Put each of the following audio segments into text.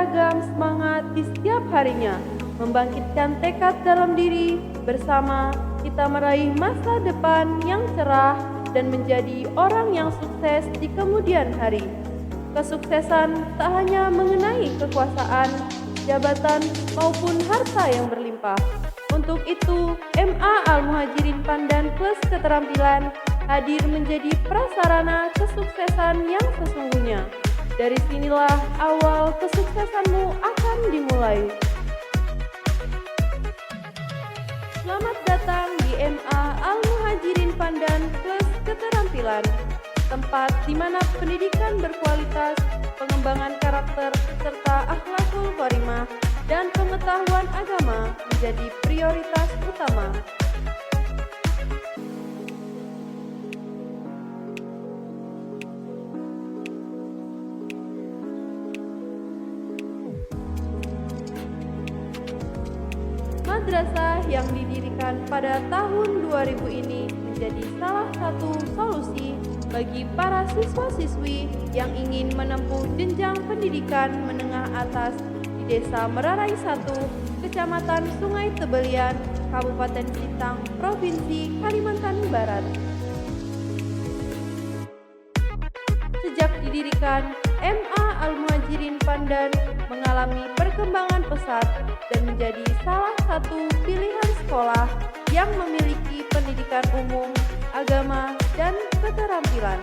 beragam semangat di setiap harinya, membangkitkan tekad dalam diri. Bersama kita meraih masa depan yang cerah dan menjadi orang yang sukses di kemudian hari. Kesuksesan tak hanya mengenai kekuasaan, jabatan, maupun harta yang berlimpah. Untuk itu, MA Al-Muhajirin Pandan Plus Keterampilan hadir menjadi prasarana kesuksesan yang sesungguhnya. Dari sinilah awal kesuksesanmu akan dimulai. Selamat datang di MA Al-Muhajirin Pandan Plus Keterampilan, tempat di mana pendidikan berkualitas, pengembangan karakter, serta akhlakul karimah dan pengetahuan agama menjadi prioritas utama. Madrasah yang didirikan pada tahun 2000 ini menjadi salah satu solusi bagi para siswa-siswi yang ingin menempuh jenjang pendidikan menengah atas di Desa Merarai 1, Kecamatan Sungai Tebelian, Kabupaten Sintang, Provinsi Kalimantan Barat. Sejak didirikan, MA Al-Muhajirin Pandan mengalami perkembangan pesat dan menjadi salah satu pilihan sekolah yang memiliki pendidikan umum, agama, dan keterampilan.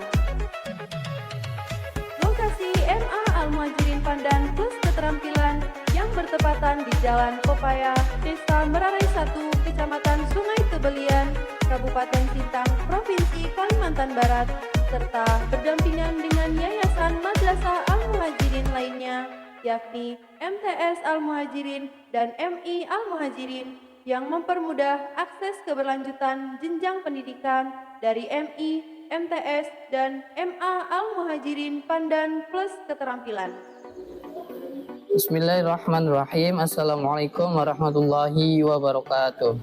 Lokasi MA Al-Muhajirin Pandan Plus Keterampilan yang bertepatan di Jalan Pepaya, Desa Merarai 1, Kecamatan Sungai Tebelian, Kabupaten Sintang, Provinsi Kalimantan Barat, serta berdampingan dengan Yayasan Madrasah Al-Muhajirin lainnya, yakni MTS Al-Muhajirin dan MI Al-Muhajirin, yang mempermudah akses keberlanjutan jenjang pendidikan dari MI, MTS, dan MA Al-Muhajirin Pandan Plus Keterampilan. Bismillahirrahmanirrahim. Assalamualaikum warahmatullahi wabarakatuh.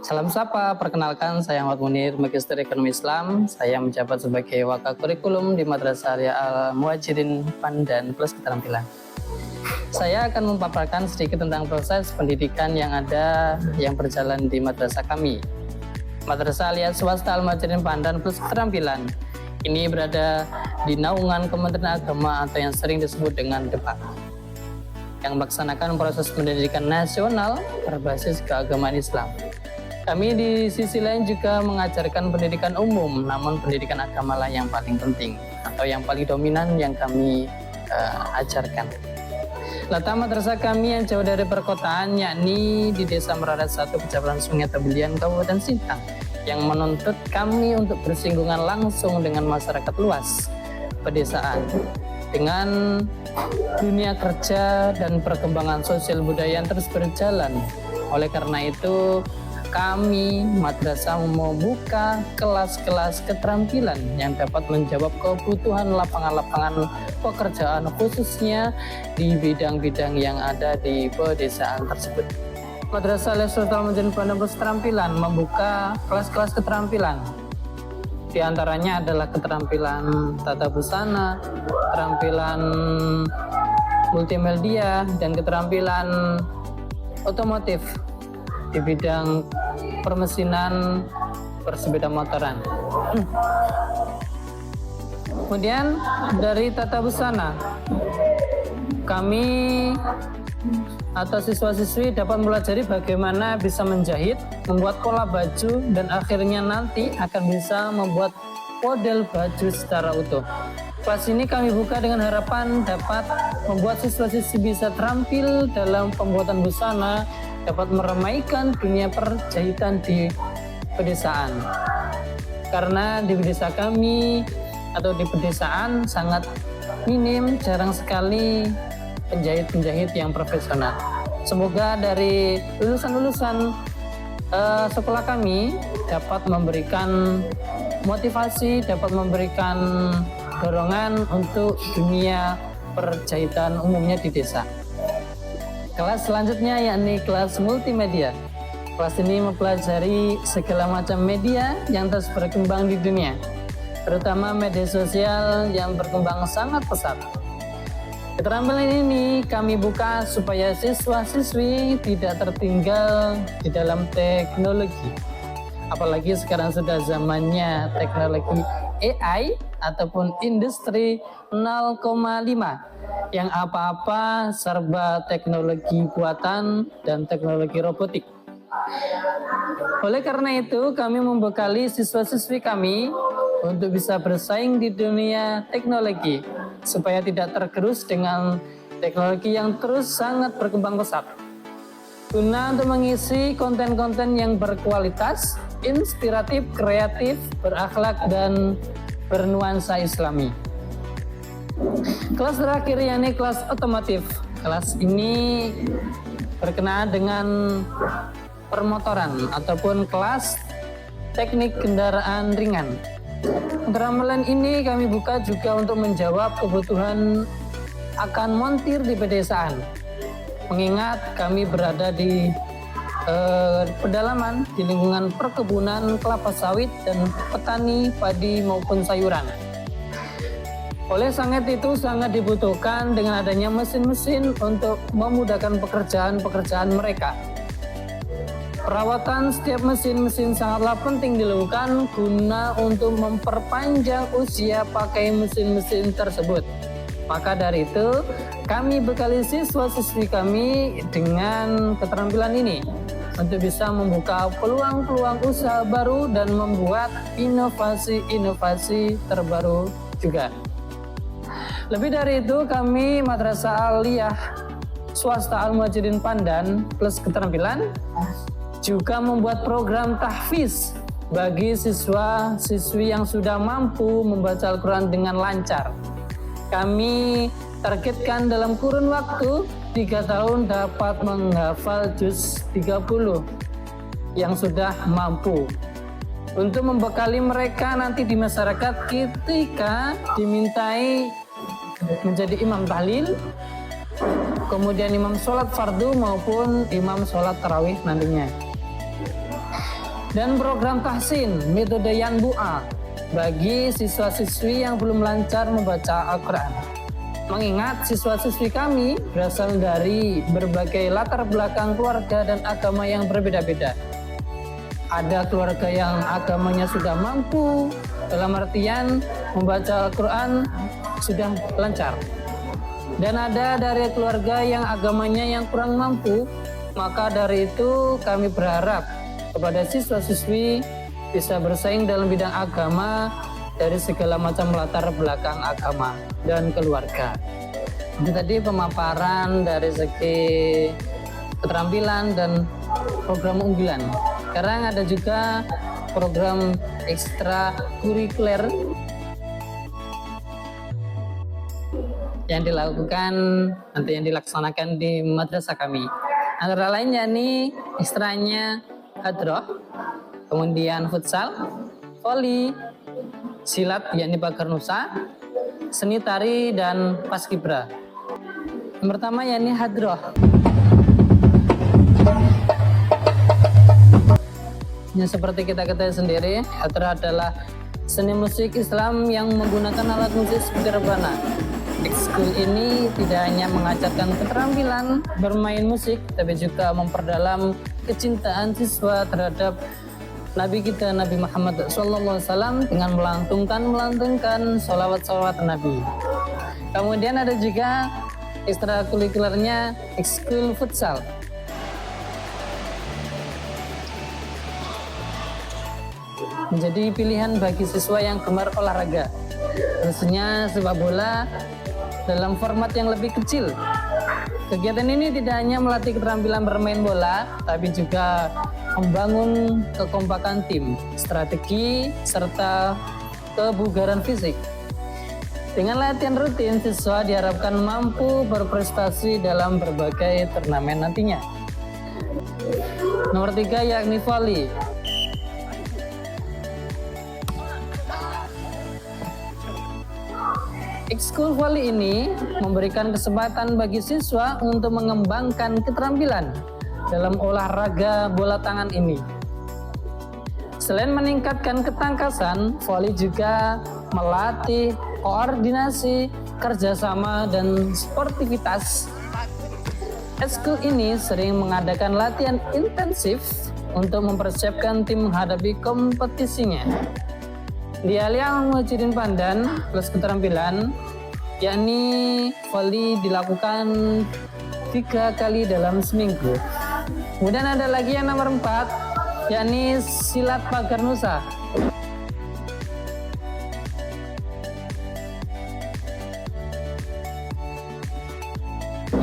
Salam sapa, perkenalkan saya Ahmad Munir, Magister Ekonomi Islam. Saya menjabat sebagai Wakil Kurikulum di Madrasah Al-Muhajirin Pandan Plus Keterampilan. Saya akan memaparkan sedikit tentang proses pendidikan yang berjalan di madrasah kami. Madrasah Aliyah Swasta Al-Muhajirin Pandan Plus Keterampilan ini berada di naungan Kementerian Agama atau yang sering disebut dengan DEPAK, yang melaksanakan proses pendidikan nasional berbasis keagamaan Islam. Kami di sisi lain juga mengajarkan pendidikan umum, namun pendidikan agama lah yang paling penting atau yang paling dominan yang kami ajarkan. Letak madrasah kami yang jauh dari perkotaan, yakni di Desa Merarai 1, Kecamatan Sungai Tebelian, Kabupaten Sintang, yang menuntut kami untuk bersinggungan langsung dengan masyarakat luas pedesaan, dengan dunia kerja dan perkembangan sosial budaya yang terus berjalan. Oleh karena itu, kami madrasah membuka kelas-kelas keterampilan yang dapat menjawab kebutuhan lapangan-lapangan pekerjaan, khususnya di bidang-bidang yang ada di pedesaan tersebut. Madrasah Aliyah Swasta Al-Muhajirin Pandan Plus Keterampilan membuka kelas-kelas keterampilan. Di antaranya adalah keterampilan tata busana, keterampilan multimedia, dan keterampilan otomotif di bidang permesinan bersepeda motoran. Kemudian dari tata busana, kami atau siswa-siswi dapat mempelajari bagaimana bisa menjahit, membuat pola baju, dan akhirnya nanti akan bisa membuat model baju secara utuh. Kelas ini kami buka dengan harapan dapat membuat siswa-siswi bisa terampil dalam pembuatan busana, dapat meramaikan dunia perjahitan di pedesaan. Karena di desa kami atau di pedesaan sangat minim, jarang sekali penjahit-penjahit yang profesional. Semoga dari lulusan-lulusan sekolah kami dapat memberikan motivasi, dapat memberikan dorongan untuk dunia perjahitan umumnya di desa. Kelas selanjutnya yakni kelas multimedia. Kelas ini mempelajari segala macam media yang terus berkembang di dunia, terutama media sosial yang berkembang sangat pesat. Keterampilan ini kami buka supaya siswa-siswi tidak tertinggal di dalam teknologi. Apalagi sekarang sudah zamannya teknologi AI ataupun industri 0,5 yang apa-apa serba teknologi buatan dan teknologi robotik. Oleh karena itu, kami membekali siswa-siswi kami untuk bisa bersaing di dunia teknologi supaya tidak tergerus dengan teknologi yang terus sangat berkembang pesat. Guna untuk mengisi konten-konten yang berkualitas, inspiratif, kreatif, berakhlak, dan bernuansa Islami. Kelas terakhir yakni kelas otomotif. Kelas ini berkenaan dengan permotoran ataupun kelas teknik kendaraan ringan. Keterampilan ini kami buka juga untuk menjawab kebutuhan akan montir di pedesaan. Mengingat kami berada di pedalaman di lingkungan perkebunan kelapa sawit dan petani padi maupun sayuran. Oleh sangat itu sangat dibutuhkan dengan adanya mesin-mesin untuk memudahkan pekerjaan-pekerjaan mereka. Perawatan setiap mesin-mesin sangatlah penting dilakukan guna untuk memperpanjang usia pakai mesin-mesin tersebut. Maka dari itu, kami bekali siswa-siswi kami dengan keterampilan ini untuk bisa membuka peluang-peluang usaha baru dan membuat inovasi-inovasi terbaru juga. Lebih dari itu, kami Madrasah Aliyah Swasta Al-Muhajirin Pandan plus keterampilan juga membuat program tahfiz bagi siswa-siswi yang sudah mampu membaca Al-Quran dengan lancar. Kami targetkan dalam kurun waktu 3 tahun dapat menghafal juz 30 yang sudah mampu. Untuk membekali mereka nanti di masyarakat ketika dimintai menjadi imam tahlil, kemudian imam sholat fardu maupun imam sholat tarawih nantinya. Dan program tahsin metode Yanbu'a bagi siswa-siswi yang belum lancar membaca Al-Quran. Mengingat siswa-siswi kami berasal dari berbagai latar belakang keluarga dan agama yang berbeda-beda. Ada keluarga yang agamanya sudah mampu, dalam artian membaca Al-Quran sudah lancar. Dan ada dari keluarga yang agamanya yang kurang mampu, maka dari itu kami berharap kepada siswa-siswi bisa bersaing dalam bidang agama dari segala macam latar belakang agama dan keluarga. Itu tadi pemaparan dari segi keterampilan dan program unggulan. Sekarang ada juga program ekstrakurikuler yang dilakukan nanti yang dilaksanakan di madrasah kami. Antara lain yakni ekstranya hadroh, kemudian futsal, voli, silat yakni pagar nusa, seni tari dan paskibra. Yang pertama yakni hadroh. Yang seperti kita ketahui sendiri, hadroh adalah seni musik Islam yang menggunakan alat musik seperti rebana. Ekskul ini tidak hanya mengajarkan keterampilan bermain musik, tapi juga memperdalam kecintaan siswa terhadap Nabi kita Nabi Muhammad SAW dengan melantungkan sholawat Nabi. Kemudian ada juga ekstrakurikulernya ekskul futsal. Menjadi pilihan bagi siswa yang gemar olahraga, khususnya sepak bola dalam format yang lebih kecil. Kegiatan ini tidak hanya melatih keterampilan bermain bola, tapi juga membangun kekompakan tim, strategi, serta kebugaran fisik. Dengan latihan rutin, siswa diharapkan mampu berprestasi dalam berbagai turnamen nantinya. Nomor 3 yakni voli. Ekskul voli ini memberikan kesempatan bagi siswa untuk mengembangkan keterampilan dalam olahraga bola tangan ini. Selain meningkatkan ketangkasan, voli juga melatih koordinasi, kerjasama dan sportivitas, ekskul ini sering mengadakan latihan intensif untuk mempersiapkan tim menghadapi kompetisinya. Di Alia Al-Muhajirin Pandan plus keterampilan, yakni volley dilakukan 3 kali dalam seminggu. Kemudian ada lagi yang nomor 4, yakni silat pagar nusa.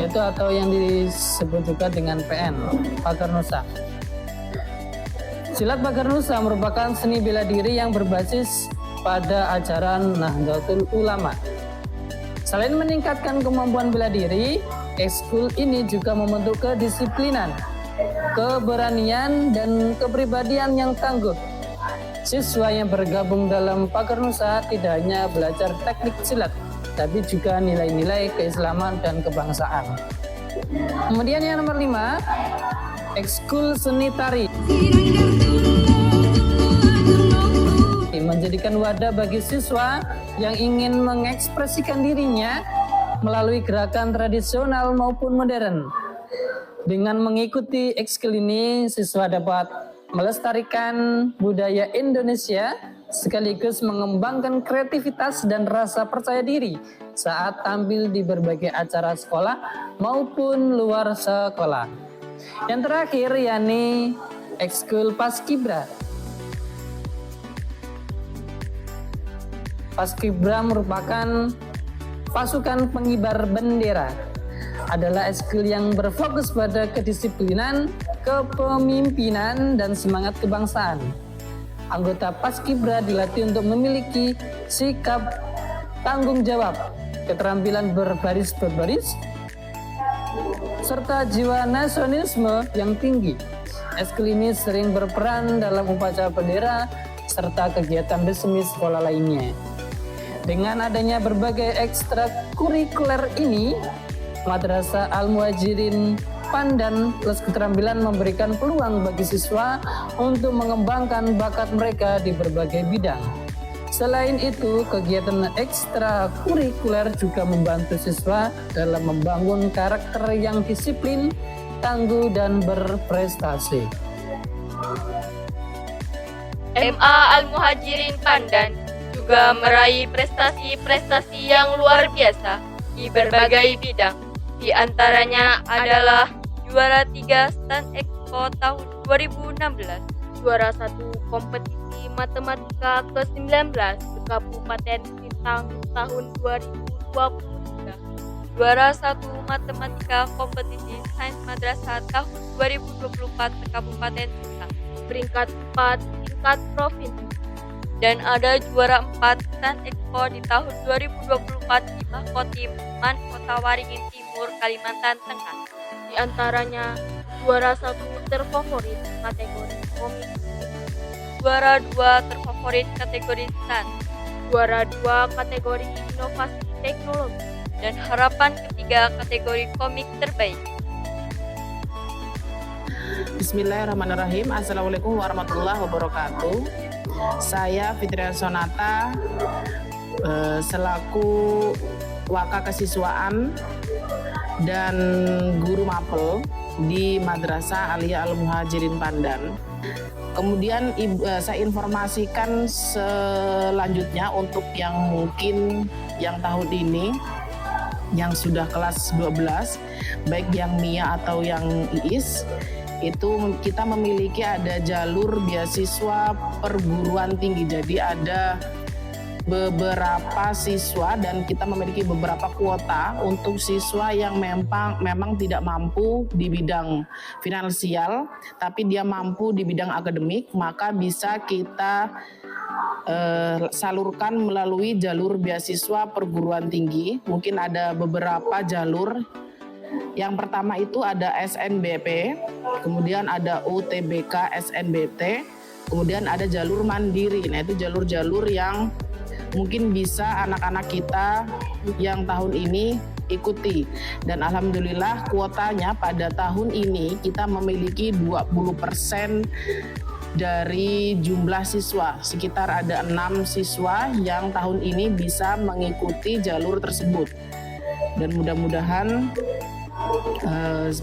Itu atau yang disebut juga dengan PN, pagar nusa. Silat pagar nusa merupakan seni bela diri yang berbasis pada ajaran Nahdlatul Ulama. Selain meningkatkan kemampuan bela diri, ekskul ini juga membentuk kedisiplinan, keberanian, dan kepribadian yang tangguh. Siswa yang bergabung dalam pagar nusa tidak hanya belajar teknik silat, tapi juga nilai-nilai keislaman dan kebangsaan. Kemudian yang nomor 5, ekskul seni tari. Menjadikan wadah bagi siswa yang ingin mengekspresikan dirinya melalui gerakan tradisional maupun modern. Dengan mengikuti ekskul ini, siswa dapat melestarikan budaya Indonesia sekaligus mengembangkan kreativitas dan rasa percaya diri saat tampil di berbagai acara sekolah maupun luar sekolah. Yang terakhir yakni ekskul Paskibra. Paskibra merupakan pasukan pengibar bendera. Adalah ekskul yang berfokus pada kedisiplinan, kepemimpinan, dan semangat kebangsaan. Anggota Paskibra dilatih untuk memiliki sikap tanggung jawab, keterampilan berbaris-berbaris, serta jiwa nasionalisme yang tinggi. Ekskul ini sering berperan dalam upacara bendera serta kegiatan resmi sekolah lainnya. Dengan adanya berbagai ekstrakurikuler ini, Madrasah Al-Muhajirin Pandan plus keterampilan memberikan peluang bagi siswa untuk mengembangkan bakat mereka di berbagai bidang. Selain itu, kegiatan ekstrakurikuler juga membantu siswa dalam membangun karakter yang disiplin, tangguh, dan berprestasi. MA Al-Muhajirin Pandan juga meraih prestasi-prestasi yang luar biasa di berbagai bidang. Di antaranya adalah juara 3 Stan Expo tahun 2016, juara 1 kompetisi matematika ke-19 Kabupaten Sintang tahun 2023, juara 1 matematika kompetisi Sains Madrasah tahun 2024 Kabupaten Sintang, peringkat 4 tingkat provinsi. Dan ada juara 4 Stan Expo di tahun 2024 di Makotim, Man, Kota Waringin Timur, Kalimantan Tengah. Di antaranya juara 1 terfavorit kategori komik, juara 2 terfavorit kategori stan, juara 2 kategori inovasi teknologi, dan harapan ketiga kategori komik terbaik. Bismillahirrahmanirrahim. Assalamualaikum warahmatullahi wabarakatuh. Saya Fitria Sonata selaku Waka Kesiswaan dan Guru Mapel di Madrasah Alia Al-Muhajirin Pandan. Kemudian saya informasikan selanjutnya untuk yang mungkin yang tahun ini yang sudah kelas 12, baik yang MIA atau yang IIS, itu kita memiliki ada jalur beasiswa perguruan tinggi. Jadi ada beberapa siswa dan kita memiliki beberapa kuota untuk siswa yang memang tidak mampu di bidang finansial, tapi dia mampu di bidang akademik, maka bisa kita salurkan melalui jalur beasiswa perguruan tinggi. Mungkin ada beberapa jalur. Yang pertama itu ada SNBP, kemudian ada UTBK SNBT, kemudian ada jalur mandiri. Nah, itu jalur-jalur yang mungkin bisa anak-anak kita yang tahun ini ikuti. Dan alhamdulillah kuotanya pada tahun ini kita memiliki 20% dari jumlah siswa. Sekitar ada 6 siswa yang tahun ini bisa mengikuti jalur tersebut. Dan mudah-mudahan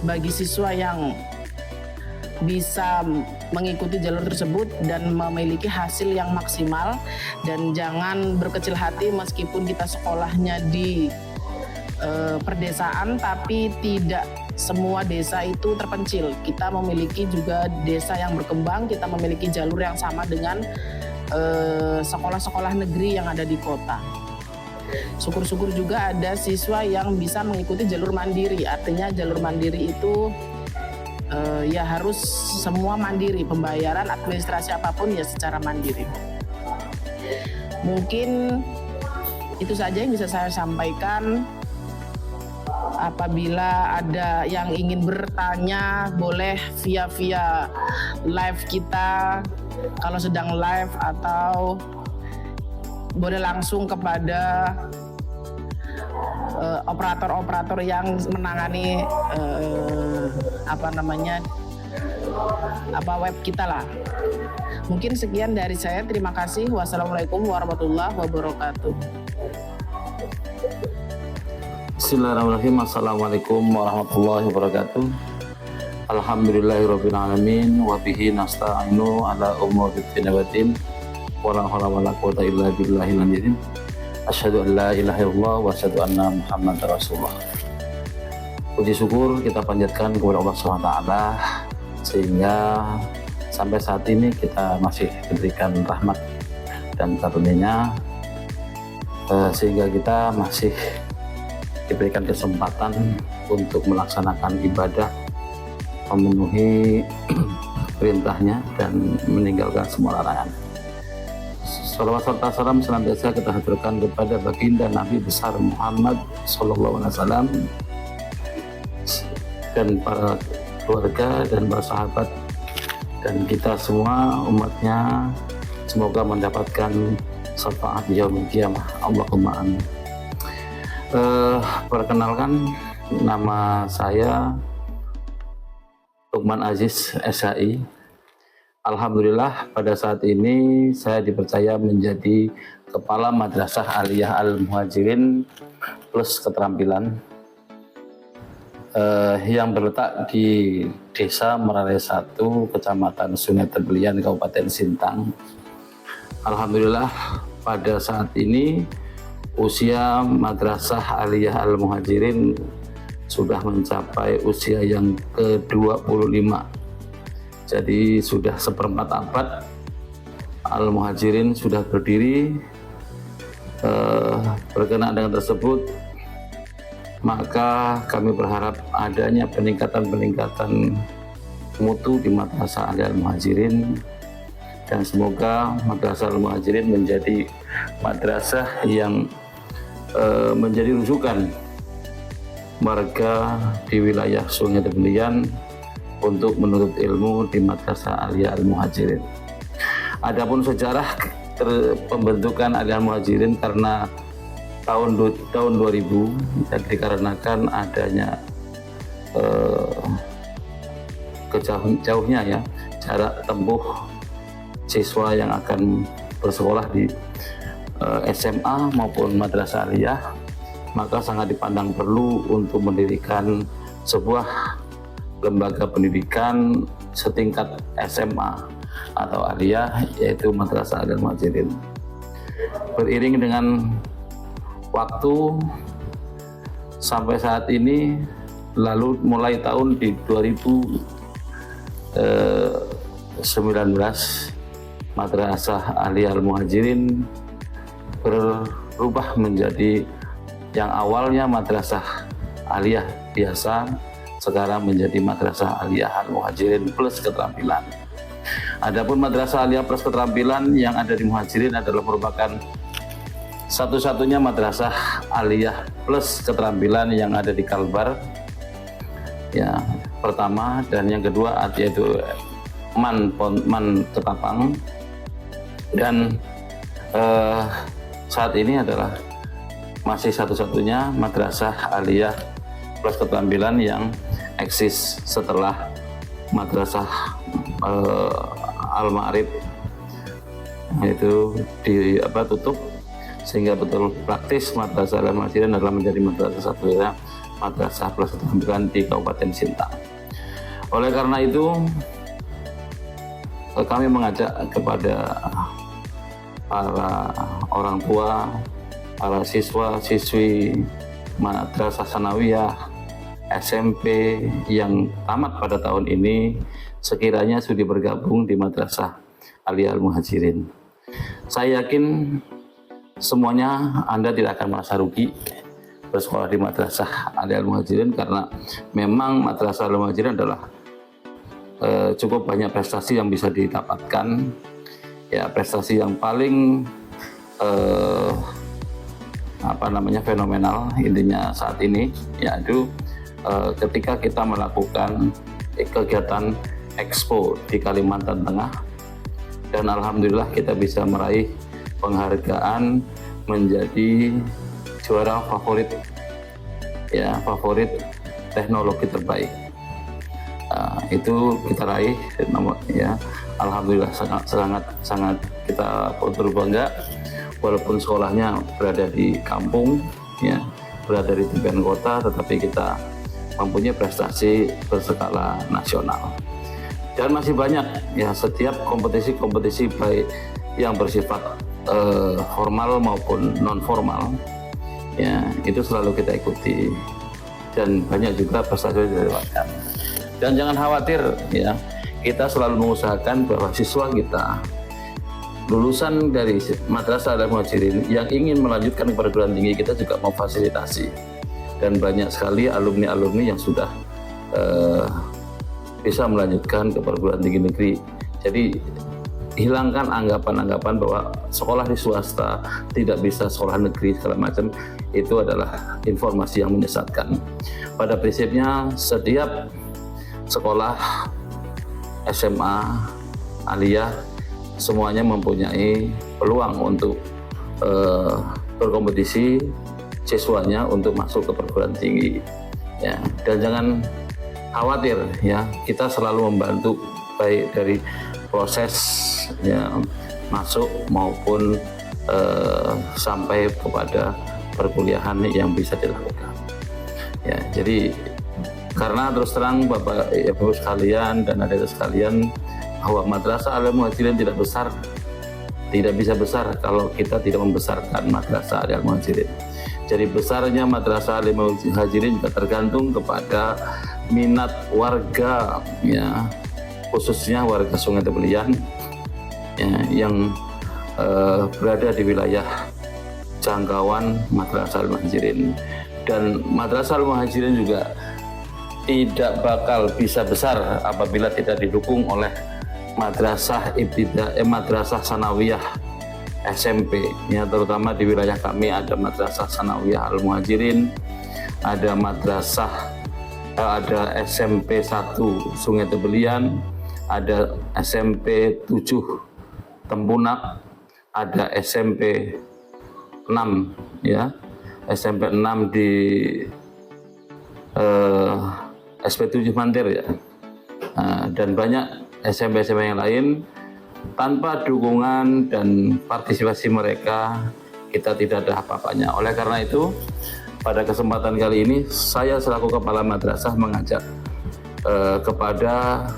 bagi siswa yang bisa mengikuti jalur tersebut dan memiliki hasil yang maksimal, dan jangan berkecil hati meskipun kita sekolahnya di perdesaan, tapi tidak semua desa itu terpencil. Kita memiliki juga desa yang berkembang, kita memiliki jalur yang sama dengan sekolah-sekolah negeri yang ada di kota. Syukur-syukur juga ada siswa yang bisa mengikuti jalur mandiri. Artinya jalur mandiri itu ya harus semua mandiri, pembayaran administrasi apapun ya secara mandiri. Mungkin itu saja yang bisa saya sampaikan. Apabila ada yang ingin bertanya, boleh via live kita kalau sedang live, atau boleh langsung kepada operator-operator yang menangani web kita lah. Mungkin sekian dari saya. Terima kasih. Wassalamualaikum warahmatullahi wabarakatuh. Bismillahirrahmanirrahim. Assalamualaikum warahmatullahi wabarakatuh. Alhamdulillahirabbil alamin wa bihi nasta'inu ala umuri dunya waddin. Wala haula wala quwwata illa billahil aliyyil azim. Asyhadu an la ilaha illallah wa asyhadu anna Muhammadar Rasulullah. Puji syukur kita panjatkan kepada Allah SWT sehingga sampai saat ini kita masih diberikan rahmat dan karunia-Nya, sehingga kita masih diberikan kesempatan untuk melaksanakan ibadah, memenuhi perintahnya dan meninggalkan semua larangan. Salawat serta salam senantiasa kita haturkan kepada baginda Nabi besar Muhammad SAW dan para keluarga dan para sahabat dan kita semua umatnya, semoga mendapatkan syafaat yaumil qiyamah. Allahumma amin. Perkenalkan, nama saya Lukman Aziz SHI. Alhamdulillah pada saat ini saya dipercaya menjadi Kepala Madrasah Aliyah Al-Muhajirin plus keterampilan yang terletak di Desa Merarai 1, Kecamatan Sungai Tebelian, Kabupaten Sintang. Alhamdulillah pada saat ini usia Madrasah Aliyah Al-Muhajirin sudah mencapai usia yang ke-25. Jadi sudah seperempat abad Al-Muhajirin sudah berdiri. Berkenaan dengan tersebut, maka kami berharap adanya peningkatan mutu di Madrasah Aliyah Al-Muhajirin, dan semoga Madrasah Al-Muhajirin menjadi madrasah yang menjadi rujukan warga di wilayah Sungai Tebelian untuk menuntut ilmu di Madrasah Aliyah Al-Muhajirin. Adapun sejarah pembentukan Aliyah Al-Muhajirin karena tahun 2000, dan dikarenakan adanya jauhnya ya jarak tempuh siswa yang akan bersekolah di SMA maupun Madrasah Aliyah, maka sangat dipandang perlu untuk mendirikan sebuah lembaga pendidikan setingkat SMA atau Aliyah, yaitu Madrasah Aliyah Al-Muhajirin. Beriring dengan waktu sampai saat ini, lalu mulai tahun di 2019 Madrasah Aliyah Al-Muhajirin berubah menjadi yang awalnya Madrasah Aliyah biasa, sekarang menjadi Madrasah Aliyah Al-Muhajirin plus keterampilan. Adapun Madrasah Aliyah plus keterampilan yang ada di Muhajirin adalah merupakan satu-satunya Madrasah Aliyah plus keterampilan yang ada di Kalbar, ya, pertama, dan yang kedua yaitu Man Ketapang, dan saat ini adalah masih satu-satunya Madrasah Aliyah plus keterampilan yang eksis setelah Madrasah Al-Ma'arif itu tutup, sehingga betul praktis Madrasah Al-Muhajirin adalah menjadi madrasah satunya madrasah plus keterampilan di Kabupaten Sintang. Oleh karena itu kami mengajak kepada para orang tua, para siswa-siswi Madrasah Sanawiyah SMP yang tamat pada tahun ini sekiranya sudah bergabung di Madrasah Aliyah Al-Muhajirin. Saya yakin semuanya Anda tidak akan merasa rugi bersekolah di Madrasah Aliyah Al-Muhajirin, karena memang Madrasah Al-Muhajirin adalah cukup banyak prestasi yang bisa didapatkan. Ya, prestasi yang paling fenomenal intinya saat ini yaitu ketika kita melakukan kegiatan Expo di Kalimantan Tengah, dan alhamdulillah kita bisa meraih penghargaan menjadi juara favorit teknologi terbaik. Itu kita raih, alhamdulillah sangat kita berbangga, walaupun sekolahnya berada di kampung, berada di tepian kota, tetapi kita mempunyai prestasi berskala nasional. Dan masih banyak setiap kompetisi baik yang bersifat formal maupun non formal, itu selalu kita ikuti, dan banyak juga prestasi yang dilewatkan. Dan jangan khawatir, kita selalu mengusahakan bahwa siswa kita lulusan dari Madrasah Al-Muhajirin yang ingin melanjutkan ke perguruan tinggi, kita juga memfasilitasi, dan banyak sekali alumni-alumni yang sudah bisa melanjutkan ke perguruan tinggi negeri. Jadi hilangkan anggapan-anggapan bahwa sekolah di swasta tidak bisa sekolah negeri segala macam, itu adalah informasi yang menyesatkan. Pada prinsipnya setiap sekolah SMA Aliyah semuanya mempunyai peluang untuk berkompetisi siswanya untuk masuk ke perguruan tinggi, dan jangan khawatir, kita selalu membantu baik dari proses masuk maupun sampai kepada perkuliahan yang bisa dilakukan. Jadi karena terus terang Bapak Ibu sekalian dan adik-adik sekalian, bahwa Madrasah Al-Muhajirin tidak bisa besar kalau kita tidak membesarkan Madrasah Al-Muhajirin. Jadi besarnya Madrasah Al-Muhajirin juga tergantung kepada minat warga, khususnya warga Sungai Tebelian yang berada di wilayah jangkauan Madrasah Al-Muhajirin. Dan Madrasah Al-Muhajirin juga tidak bakal bisa besar apabila tidak didukung oleh Madrasah Sanawiyah SMP, terutama di wilayah kami ada Madrasah Sanawiyah Al-Muhajirin, ada SMP 1 Sungai Tebelian, ada SMP 7 Tempunak, ada SMP 6 SMP 6 di SP7 Mantir, dan banyak SMP-SMP yang lain. Tanpa dukungan dan partisipasi mereka, kita tidak ada apa-apanya. Oleh karena itu, pada kesempatan kali ini saya selaku Kepala Madrasah mengajak kepada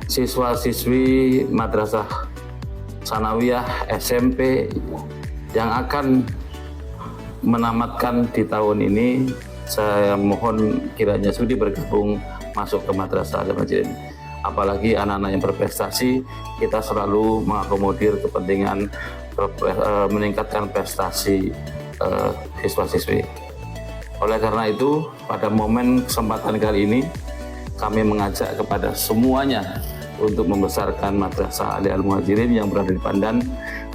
siswa-siswi Madrasah Sanawiyah SMP yang akan menamatkan di tahun ini, saya mohon kiranya sudi bergabung masuk ke Madrasah Al-Muhajirin. Apalagi anak-anak yang berprestasi, kita selalu mengakomodir kepentingan meningkatkan prestasi siswa-siswi. Oleh karena itu, pada momen kesempatan kali ini, kami mengajak kepada semuanya untuk membesarkan Madrasah Aliyah Al-Muhajirin yang berada di Pandan,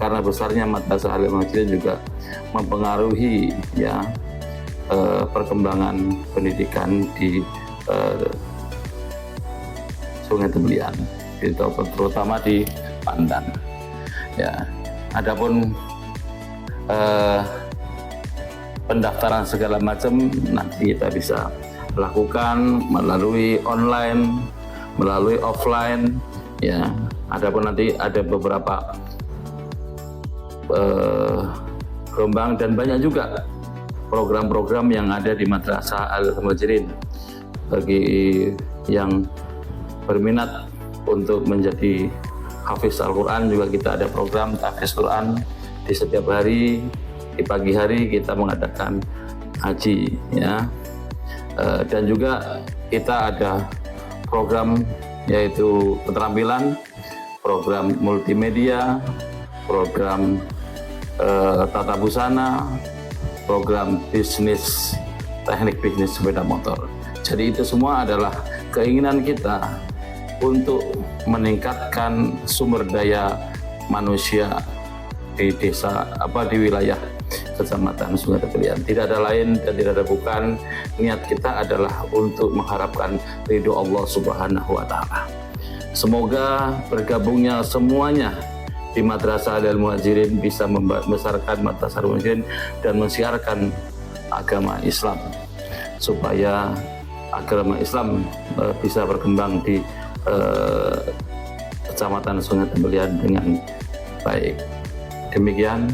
karena besarnya Madrasah Aliyah Al-Muhajirin juga mempengaruhi perkembangan pendidikan di Sungai Tebelian, terutama di Pandan. Adapun pendaftaran segala macam nanti kita bisa lakukan melalui online, melalui offline, Adapun nanti ada beberapa gelombang dan banyak juga program-program yang ada di Madrasah Al-Muhajirin. Bagi yang berminat untuk menjadi hafiz Al-Quran, juga kita ada program tahfiz Quran di setiap hari. Di pagi hari kita mengadakan haji, ya. Dan juga kita ada program yaitu keterampilan, program multimedia, program tata busana, program bisnis, teknik bisnis sepeda motor. Jadi itu semua adalah keinginan kita untuk meningkatkan sumber daya manusia di desa, di wilayah Kecamatan Sungai Tebelian. Tidak ada lain dan tidak ada bukan. Niat kita adalah untuk mengharapkan ridho Allah Subhanahu wa Ta'ala. Semoga bergabungnya semuanya di Madrasah Al-Muhajirin bisa membesarkan Madrasah Al-Muhajirin dan mensiarkan agama Islam, supaya agama Islam bisa berkembang di Kecamatan Sungai Tebelian dengan baik. Demikian,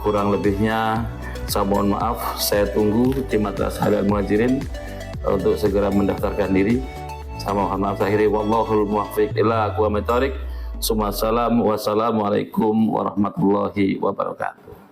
kurang lebihnya saya mohon maaf. Saya tunggu di Madrasah Al-Muhajirin untuk segera mendaftarkan diri. Saya mohon maaf. Akhiri wallahul muwaffiq ila aqwamit thoriq. Wassalamualaikum warahmatullahi wabarakatuh.